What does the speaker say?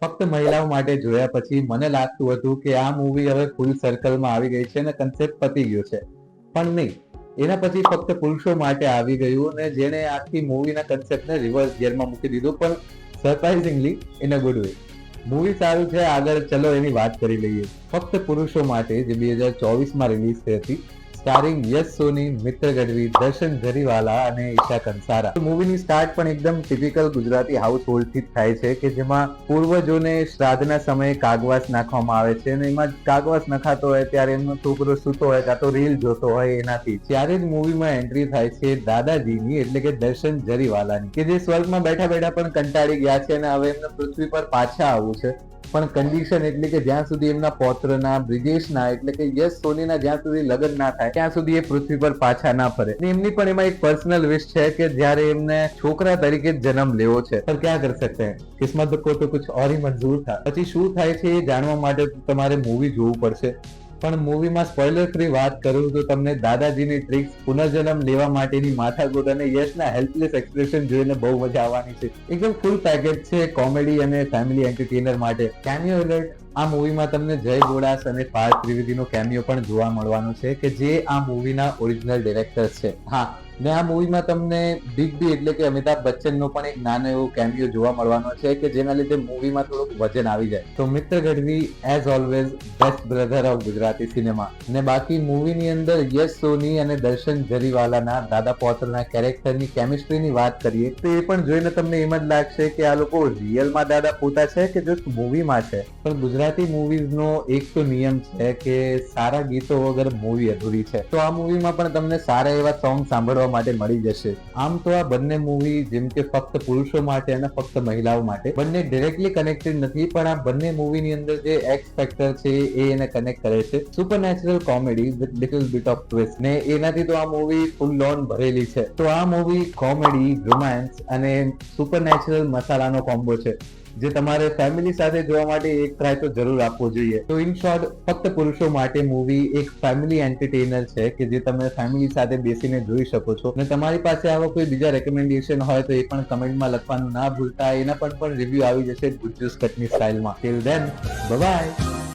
ફક્ત મહિલાઓ માટે જોયા પછી મને લાગતું હતું કે આ મૂવી હવે ફૂલ સર્કલમાં આવી ગઈ છે અને કન્સેપ્ટ પતી ગયો છે, પણ નહીં. એના પછી ફક્ત પુરુષો માટે આવી ગયું અને જેને આખી મૂવીના કન્સેપ્ટને રિવર્સ ગિયરમાં મૂકી દીધું, પણ surprisingly in a good way. Movie સારું છે, આગળ ચલો એની વાત કરી લઈએ. ફક્ત પુરુષો માટે જે 2024માં રિલીઝ થઈ હતી, સ્ટારિંગ યશ સોની, મિત્ર ગઢવી, દર્શન જરીવાલા અને ઈશા કંસારા. મૂવીની સ્ટાર્ટ પણ એકદમ ટિપિકલ ગુજરાતી હાઉસ હોલ્ડ થી થાય છે કે જેમાં પૂર્વજોને શ્રાદ્ધના સમયે કાગવાસ નાખવામાં આવે છે અને એમાં કાગવાસ નખાતો હોય ત્યારે એમનો છોકરો સૂતો હોય કાં તો રીલ જોતો હોય એનાથી. ત્યારે જ મૂવીમાં એન્ટ્રી થાય છે દાદાજીની, એટલે કે દર્શન જરીવાલાની, કે જે સ્વર્ગમાં બેઠા બેઠા પણ કંટાળી ગયા છે અને હવે એમને પૃથ્વી પર પાછા આવવું છે. પણ કન્ડિશન એટલે કે જ્યાં સુધી એમના પૌત્રના બ્રિજેશના એટલે કે યશ સોનીના જ્યાં સુધી લગ્ન ના થાય ત્યાં સુધી એ પૃથ્વી પર પાછા ના ફરે. એમની પણ એમાં એક પર્સનલ વિશ છે કે જ્યારે એમને છોકરા તરીકે જન્મ લેવો છે, પણ ક્યાં કરી શકતે હૈ, કિસ્મત કો તો કુછ ઓર હી મંજૂર થા. પછી શું થાય છે એ જાણવા માટે તમારે મૂવી જોવું પડશે. પણ મૂવીમાં સ્પોઇલર ફ્રી વાત કરું તો તમને દાદાજીની ટ્રિક્સ, પુનર્જન્મ લેવા માટેની માથાકૂટ અને યશના હેલ્પલેસ એક્સપ્રેશન જોઈને બહુ મજા આવવાની છે. એકદમ ફૂલ પેકેજ છે કોમેડી અને ફેમિલી એન્ટરટેનર માટે. કેમિયો એલર્ટ, આ મૂવીમાં તમને જય બોડાસ અને પાર્થ ત્રિવેદીનો કેમિયો પણ જોવા મળવાનો છે કે જે આ મૂવીના ઓરિજિનલ ડિરેક્ટર છે. હા, ને આ મૂવીમાં તમને બિગ બી એટલે કે અમિતાભ બચ્ચનનો પણ એક નાનો એવો કેમિયો જોવા મળવાનો છે કે જેના લીધે મૂવીમાં થોડુંક વજન આવી જાય. તો મિત્ર Gadhvi as always best brother of Gujarati cinema. ને બાકી મૂવીની અંદર યશ સોની અને દર્શન જરીવાલાના દાદા પૌત્રના કેરેક્ટરની કેમિસ્ટ્રીની વાત કરીએ તો એ પણ જોઈને તમને એમ જ લાગશે કે આ લોકો રિયલમાં દાદા પોતા છે કે જો મૂવીમાં છે. પણ ગુજરાતી મૂવીઝનો એક તો નિયમ છે કે સારા ગીતો વગર મૂવી અધૂરી છે. તો આ મૂવીમાં પણ તમને સારા એવા સોંગ સાંભળવા માટે મળી જશે. આમ તો આ બંને મૂવી જેમ કે ફક્ત પુરુષો માટે અને ફક્ત મહિલાઓ માટે બંને ડિરેક્ટલી કનેક્ટેડ નથી, પણ આ બંને મૂવીની અંદર જે એક્સ ફેક્ટર છે એ એને કનેક્ટ કરે છે. Supernatural comedy with little bit of twist, ને એનાથી તો આ મૂવી ફૂલ ઓન ભરેલી છે. તો આ મૂવી કોમેડી, રોમાન્સ અને સુપરનેચરલ મસાલાનો કોમ્બો છે જે તમારે ફેમિલી સાથે જોવા માટે એક ટ્રાય તો જરૂર આપવો જોઈએ. તો ઇન શોર્ટ, ફક્ત પુરુષો માટે મૂવી એક ફેમિલી એન્ટરટેનર છે કે જે તમે ફેમિલી સાથે બેસીને જોઈ શકો છો. અને તમારી પાસે આવા કોઈ બીજા રેકમેન્ડેશન હોય તો એ પણ કમેન્ટમાં લખવાનું ના ભૂલતા. એના પર પણ રિવ્યુ આવી જશે ગુજ્જુસ કટની સ્ટાઇલમાં. Till then, bye by.